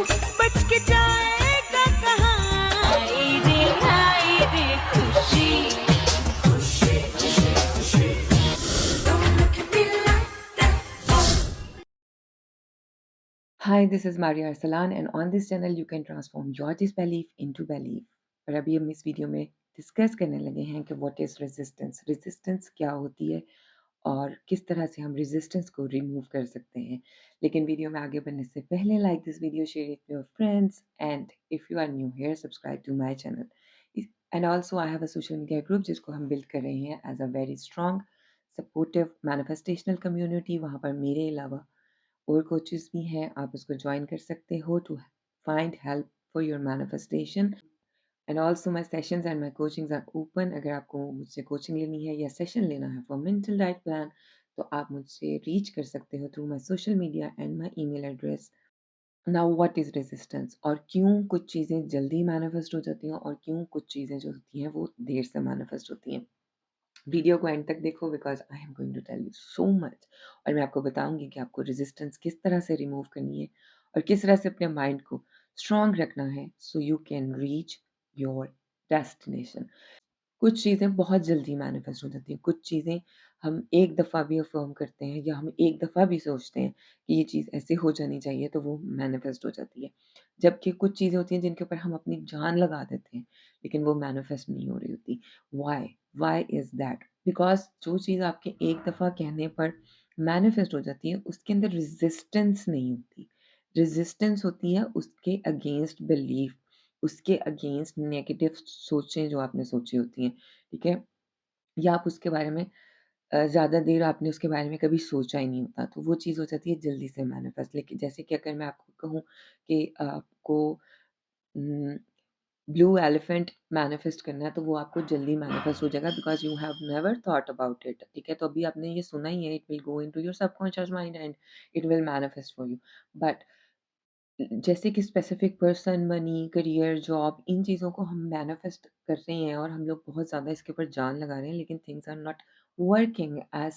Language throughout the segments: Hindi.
बच के जाएगा कहाँ। आई रे खुशी। Don't look at me like that. Hi, this is Maria Arsalan, and on this channel you can transform your disbelief into belief. और अभी हम इस वीडियो में डिस्कस करने लगे हैं कि व्हाट इज़ रेजिस्टेंस, रेजिस्टेंस क्या होती है और किस तरह से हम रेजिस्टेंस को रिमूव कर सकते हैं। लेकिन वीडियो में आगे बढ़ने से पहले like this video, share it with your friends, and if you are new here subscribe to my channel. And also I have a social media group जिसको हम बिल्ड कर रहे हैं as a very strong supportive manifestational community. वहाँ पर मेरे अलावा और कोचेस भी हैं, आप उसको ज्वाइन कर सकते हो to find help for your manifestation. And also my sessions and my coachings are open. अगर आपको मुझसे कोचिंग लेनी है या सेशन लेना है फॉर मेंटल डाइट प्लान, तो आप मुझसे रीच कर सकते हो through my social media and my email address. Now what is resistance, और क्यों कुछ चीज़ें जल्दी मैनिफेस्ट हो जाती हैं और क्यों कुछ चीज़ें जो होती हैं वो देर से मैनिफेस्ट होती हैं। वीडियो को एंड तक देखो because I am going to tell you so much, और मैं आपको बताऊंगी कि आपको रेजिस्टेंस किस तरह से रिमूव करनी है और किस तरह से अपने माइंड को स्ट्रांग रखना है so you can reach your destination. कुछ चीज़ें बहुत जल्दी मैनिफेस्ट हो जाती हैं, कुछ चीज़ें हम एक दफ़ा भी अफ़र्म करते हैं या हम एक दफ़ा भी सोचते हैं कि ये चीज़ ऐसे हो जानी चाहिए तो वो मैनिफेस्ट हो जाती है। जबकि कुछ चीज़ें होती हैं जिनके ऊपर हम अपनी जान लगा देते हैं, लेकिन वो मैनिफेस्ट नहीं हो रही होती। Why? Why is that? Because जो चीज़ आपके एक दफ़ा कहने पर मैनिफेस्ट हो जाती है, उसके अंदर रेज़िस्टेंस नहीं होती। रेज़िस्टेंस होती है उसके अगेंस्ट बिलीफ, उसके अगेंस्ट नेगेटिव सोचें जो आपने सोची होती हैं, ठीक है? या आप उसके बारे में ज़्यादा देर आपने उसके बारे में कभी सोचा ही नहीं होता, तो वो चीज़ हो जाती है जल्दी से मैनिफेस्ट। लेकिन जैसे कि अगर मैं आपको कहूँ कि आपको उम, ब्लू एलिफेंट मैनिफेस्ट करना है, तो वो आपको जल्दी मैनिफेस्ट हो जाएगा because you have never thought about it, ठीक है? तो अभी आपने ये सुना ही है, it will go into your subconscious mind and it will manifest for you. But जैसे कि specific person, money, career, job, इन चीज़ों को हम मैनिफेस्ट कर रहे हैं और हम लोग बहुत ज़्यादा इसके ऊपर जान लगा रहे हैं, लेकिन things are not working as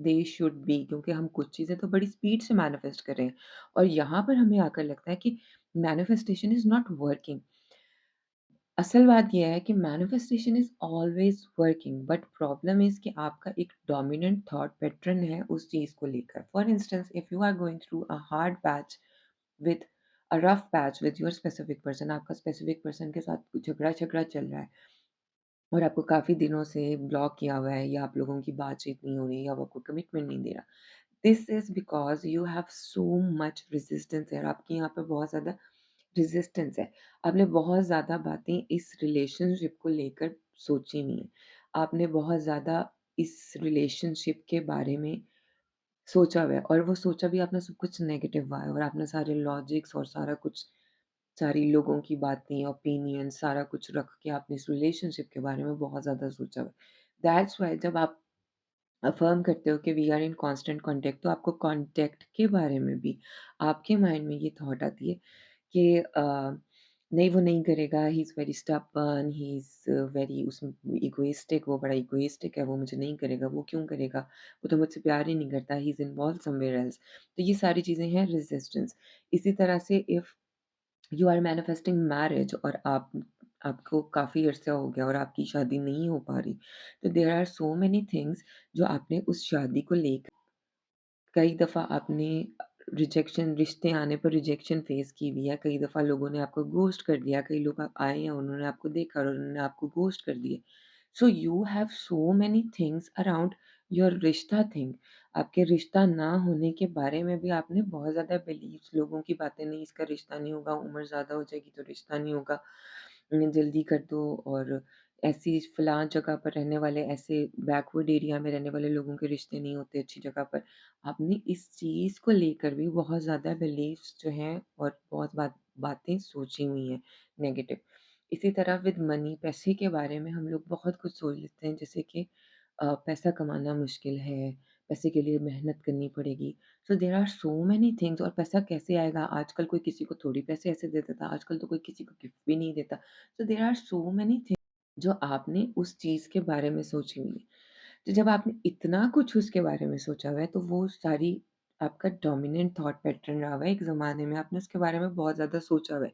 they should be, क्योंकि हम कुछ चीज़ें तो बड़ी स्पीड से मैनिफेस्ट कर रहे हैं और यहाँ पर हमें आकर लगता है कि मैनिफेस्टेशन इज़ नॉट वर्किंग। असल बात ये है कि manifestation is always working, but problem is कि आपका एक डोमिनेंट थॉट पैटर्न है उस चीज़ को लेकर। For instance, if you are going through a hard patch with a rough patch with your specific person, आपका स्पेसिफिक पर्सन के साथ कुछ झगड़ा-झगड़ा चल रहा है और आपको काफ़ी दिनों से ब्लॉक किया हुआ है या आप लोगों की बातचीत नहीं हो रही या वो आपको कमिटमेंट नहीं दे रहा। This is because you have so much resistance है और आपके यहाँ पे बहुत ज़्यादा रेजिस्टेंस है। आपने बहुत ज़्यादा बातें इस रिलेशनशिप को लेकर सोची नहीं है। आपने बहुत ज़्यादा इस रिलेशनशिप के बारे में सोचा हुआ है और वो सोचा भी आपने सब कुछ नेगेटिव हुआ है और आपने सारे लॉजिक्स और सारा कुछ, सारी लोगों की बातें, ओपिनियन, सारा कुछ रख के आपने इस रिलेशनशिप के बारे में बहुत ज़्यादा सोचा हुआ है। दैट्स व्हाई जब आप अफ़र्म करते हो कि we are in constant contact, तो आपको कॉन्टैक्ट के बारे में भी आपके माइंड में ये थॉट आती है कि नहीं वो नहीं करेगा, he is very stubborn, he is very उसमें इगोइस्टिक, वो बड़ा इगोइस्टिक है, वो मुझे नहीं करेगा, वो क्यों करेगा? वो तो मुझसे प्यार ही नहीं करता, he is involved somewhere else. तो ये सारी चीज़ें हैं रेजिस्टेंस। इसी तरह से if you are manifesting marriage और आपको काफ़ी अरसा हो गया और आपकी शादी नहीं हो पा रही, तो there are so many things जो आपने उस शादी को लेकर कई दफ़ा आपने रिजेक्शन, रिश्ते आने पर रिजेक्शन फेस की हुई है, कई दफ़ा लोगों ने आपको घोस्ट कर दिया, कई लोग आए हैं उन्होंने आपको देखा और उन्होंने आपको घोस्ट कर दिया। So you have so many things around your रिश्ता थिंग। आपके रिश्ता ना होने के बारे में भी आपने बहुत ज़्यादा बिलीव्स, लोगों की बातें, नहीं इसका रिश्ता नहीं होगा, उम्र ज़्यादा हो जाएगी तो रिश्ता नहीं होगा, जल्दी कर दो, और ऐसी फलाँ जगह पर रहने वाले, ऐसे बैकवर्ड एरिया में रहने वाले लोगों के रिश्ते नहीं होते अच्छी जगह पर। आपने इस चीज़ को लेकर भी बहुत ज़्यादा बिलीव्स जो हैं और बहुत बातें सोची हुई हैं नेगेटिव। इसी तरह विद मनी, पैसे के बारे में हम लोग बहुत कुछ सोच लेते हैं, जैसे कि पैसा कमाना मुश्किल है, पैसे के लिए मेहनत करनी पड़ेगी। So there are so many things, और पैसा कैसे आएगा? आजकल कोई किसी को थोड़ी पैसे ऐसे दे देता, आजकल तो कोई किसी को गिफ्ट भी नहीं देता। So there are so many things जो आपने उस चीज़ के बारे में सोची हुई है। तो जब आपने इतना कुछ उसके बारे में सोचा हुआ है, तो वो सारी आपका डोमिनेंट थॉट पैटर्न रहा हुआ है एक ज़माने में, आपने उसके बारे में बहुत ज़्यादा सोचा हुआ है।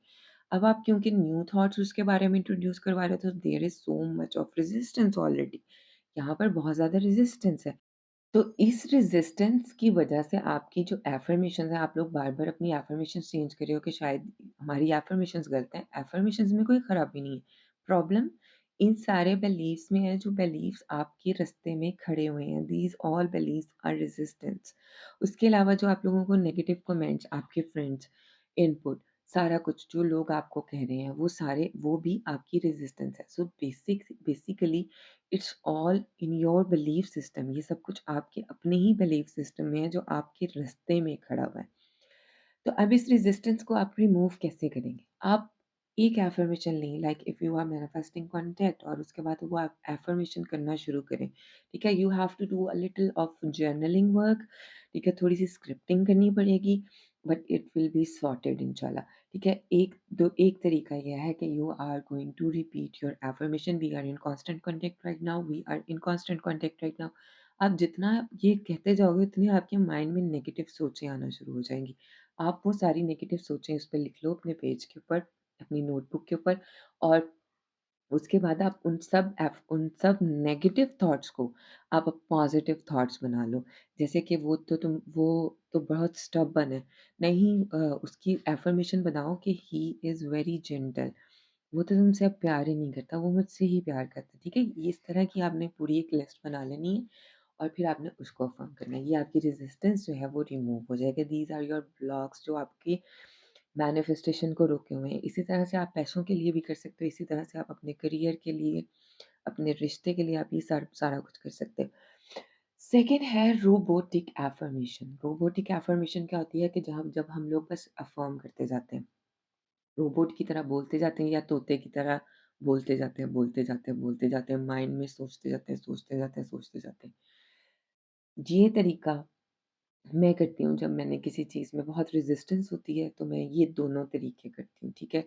अब आप क्योंकि न्यू थॉट्स उसके बारे में इंट्रोड्यूस करवा रहे हो, तो there is so much of resistance already. यहाँ पर बहुत ज़्यादा रेजिस्टेंस है। तो इस रेजिस्टेंस की वजह से आपकी जो अफ़र्मेशंस हैं, आप लोग बार-बार अपनी अफ़र्मेशंस चेंज कर रहे हो कि शायद हमारी अफ़र्मेशंस गलत हैं। अफ़र्मेशंस में कोई खराबी नहीं है। प्रॉब्लम इन सारे बिलीफ्स में है, जो बिलीफ्स आपके रास्ते में खड़े हुए हैं। These all beliefs are resistance. उसके अलावा जो आप लोगों को नेगेटिव कमेंट्स, आपके फ्रेंड्स, इनपुट, सारा कुछ जो लोग आपको कह रहे हैं, वो भी आपकी रेजिस्टेंस है। So basically it's all in your belief system. ये सब कुछ आपके अपने ही बिलीफ सिस्टम में है, जो आपके रास्ते में खड़ा हुआ है। तो अब इस रेजिस्टेंस को आप रिमूव कैसे करेंगे? आप एक अफ़र्मेशन लें, like if you are manifesting contact, और उसके बाद वो आप अफ़र्मेशन करना शुरू करें। ठीक है? You have to do a little of journaling work. ठीक है? थोड़ी-सी स्क्रिप्टिंग करनी पड़ेगी, but it will be sorted इंशाल्लाह। ठीक है? एक तरीका यह है कि you are going to repeat your affirmation, we are in constant contact right now, we are in constant contact right now. आप जितना ये कहते जाओगे, उतनी आपके माइंड में नेगेटिव सोचें आना शुरू हो जाएँगी। आप वो सारी नेगेटिव सोचें उस पे लिख लो अपने पेज के ऊपर, अपनी नोटबुक के ऊपर, और उसके बाद आप उन सब नेगेटिव थॉट्स को आप पॉज़िटिव थॉट्स बना लो। जैसे कि वो तो बहुत स्टबर्न है। नहीं, उसकी अफ़र्मेशन बनाओ कि ही इज़ वेरी जेंटल। वो तो तुमसे अब प्यार ही नहीं करता, वो मुझसे ही प्यार करता है। ठीक है? ये इस तरह की आपने पूरी एक लिस्ट बना लेनी है, और फिर आपने उसको अफ़र्म करना है। ये आपकी रेज़िस्टेंस जो है वो रिमूव हो जाएगा। दीज़ आर योर ब्लॉक्स, जो आपकी मैनिफेस्टेशन को रोके हुए हैं। इसी तरह से आप पैसों के लिए भी कर सकते हो, इसी तरह से आप अपने करियर के लिए, अपने रिश्ते के लिए आप ये सारा कुछ कर सकते हो। सेकंड है रोबोटिक अफ़र्मेशन। रोबोटिक अफ़र्मेशन क्या होती है कि जब हम लोग बस अफ़र्म करते जाते हैं, रोबोट की तरह बोलते जाते हैं, या तोते की तरह बोलते जाते हैं, बोलते जाते हैं, बोलते जाते हैं, माइंड में सोचते जाते हैं, सोचते जाते हैं, सोचते जाते हैं। ये तरीका मैं करती हूँ जब मैंने किसी चीज़ में बहुत रेज़िस्टेंस होती है, तो मैं ये दोनों तरीके करती हूँ, ठीक है?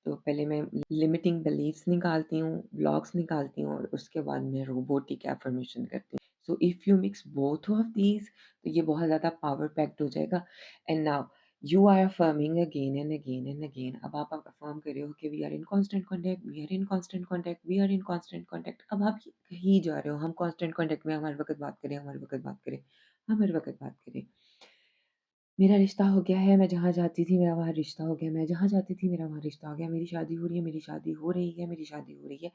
तो पहले मैं लिमिटिंग बिलीफ्स निकालती हूँ, ब्लॉक्स निकालती हूँ, और उसके बाद मैं रोबोटिक अफ़र्मेशन करती हूँ। So if you mix both of these, तो ये बहुत ज़्यादा पावर पैक्ड हो जाएगा। And now you are affirming again and again and again. अब आप अफ़र्म कर रहे हो कि we are in constant contact, we are in constant contact, we are in constant contact. अब आप कहीं जा रहे हो, हम कांस्टेंट कॉन्टैक्ट में, हम हर वक़्त बात करें, हम हर वक़्त बात करें, हम हर वक़्त बात करें। मेरा रिश्ता हो गया है, मैं जहाँ जाती थी मेरा वहाँ रिश्ता हो गया, मैं जहाँ जाती थी मेरा वहाँ रिश्ता हो गया, मेरी शादी हो रही है, मेरी शादी हो रही है, मेरी शादी हो रही है।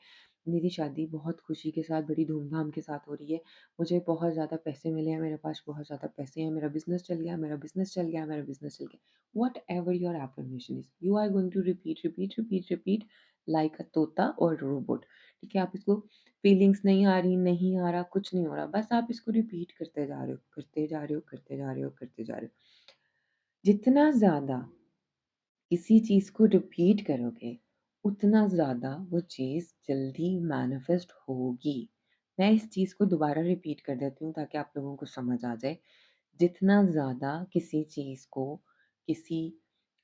मेरी शादी बहुत खुशी के साथ, बड़ी धूम-धाम के साथ हो रही है। मुझे बहुत ज़्यादा पैसे मिले हैं, मेरे पास बहुत ज़्यादा पैसे हैं, मेरा बिज़नेस चल गया, मेरा बिज़नेस चल गया, मेरा बिज़नेस चल गया। Whatever your affirmation is, you are going to repeat, repeat, repeat, repeat like a तोता और रोबोट। ठीक है? आप इसको फीलिंग्स नहीं आ रही, नहीं आ रहा, कुछ नहीं हो रहा, बस आप इसको रिपीट करते जा रहे हो, करते जा रहे हो, करते जा रहे हो, करते जा रहे हो। जितना ज़्यादा किसी चीज़ को रिपीट करोगे, उतना ज़्यादा वो चीज़ जल्दी मैनिफेस्ट होगी। मैं इस चीज़ को दोबारा रिपीट कर देती हूँ ताकि आप लोगों को समझ आ जाए। जितना ज़्यादा किसी चीज़ को, किसी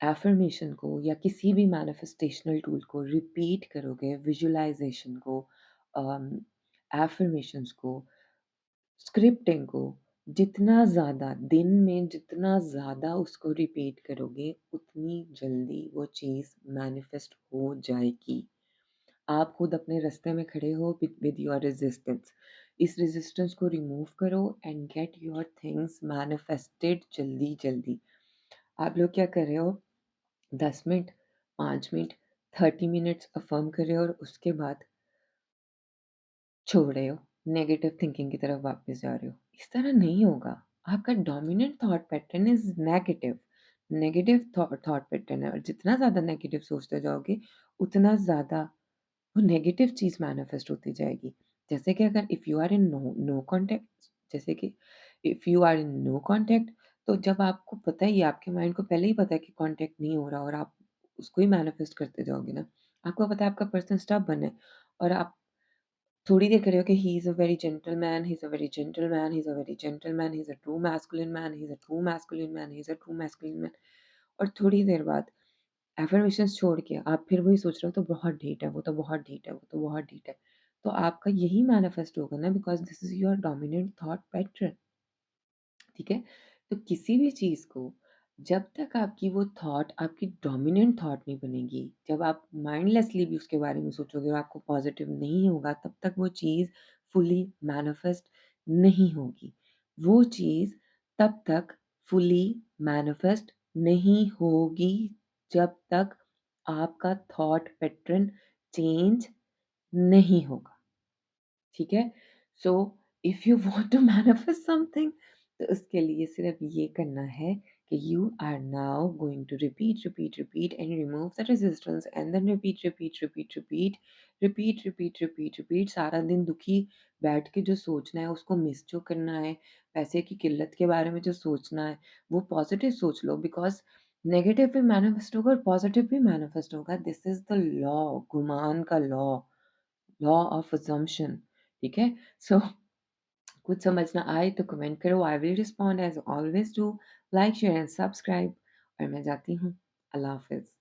अफ़र्मेशन को, या किसी भी मैनिफेस्टेशनल टूल को रिपीट करोगे, विज़ुअलाइज़ेशन को, अम, अफ़र्मेशंस को, स्क्रिप्टिंग को, जितना ज़्यादा दिन में जितना ज़्यादा उसको रिपीट करोगे, उतनी जल्दी वो चीज़ मैनिफेस्ट हो जाएगी। आप खुद अपने रास्ते में खड़े हो विद योर रेजिस्टेंस। इस रेजिस्टेंस को रिमूव करो and get your things manifested जल्दी-जल्दी। आप लोग क्या कर रहे हो? 10 मिनट, 5 मिनट, 30 मिनट्स अफ़र्म कर रहे हो, और उसके बाद छोड़ रहे हो, नेगेटिव थिंकिंग की तरफ वापस जा रहे हो। इस तरह नहीं होगा। आपका dominant thought pattern is negative. Negative thought pattern है, और जितना ज़्यादा नेगेटिव सोचते जाओगे, उतना ज़्यादा वो नेगेटिव चीज़ मैनिफेस्ट होती जाएगी। जैसे कि अगर if you are in no no contact, जैसे कि if you are in no contact, तो जब आपको पता ही है, आपके माइंड को पहले ही पता है कि कॉन्टैक्ट नहीं हो रहा, और आप उसको ही मैनिफेस्ट करते जाओगे ना। आपको पता है आपका पर्सन स्टबर्न है, और आप थोड़ी देर करे हो कि he is a very gentleman, he is a very gentleman, he is a very gentleman, he is a true masculine man, he is a true masculine man, he is a true masculine man, और थोड़ी देर बाद अफ़र्मेशंस छोड़ के आप फिर वही सोच रहे हो, तो बहुत ढीठ है, वो तो बहुत ढीठ है, वो तो बहुत ढीठ है। तो आपका यही मैनिफेस्ट होगा ना, because this is your dominant thought pattern. ठीक है? तो किसी भी चीज़ को जब तक आपकी वो थॉट आपकी डोमिनेंट थॉट नहीं बनेगी, जब आप माइंडलेसली भी उसके बारे में सोचोगे और आपको पॉज़िटिव नहीं होगा, तब तक वो चीज़ फुली मैनिफेस्ट नहीं होगी। वो चीज़ तब तक फुली मैनिफेस्ट नहीं होगी, जब तक आपका थॉट पैटर्न चेंज नहीं होगा। ठीक है? So if you want to manifest something तो उसके लिए सिर्फ ये करना है कि you are now going to repeat, repeat, repeat and remove the resistance and then repeat, repeat, repeat, repeat, repeat, repeat, repeat, repeat सारा दिन दुखी बैठ के जो सोचना है उसको मिस जो करना है, पैसे की किल्लत के बारे में जो सोचना है, वो पॉजिटिव सोच लो बिकॉज़ नेगेटिव भी मैनिफेस्ट होगा और पॉजिटिव भी मैनिफेस्ट होगा। दिस इज़ द लॉ, गुमान का लॉ। लॉ ऑफ असम्पशन ठीक है सो कुछ समझ ना आए तो कमेंट करो I will respond as always do like share and subscribe और मैं जाती हूँ अल्लाह हाफिज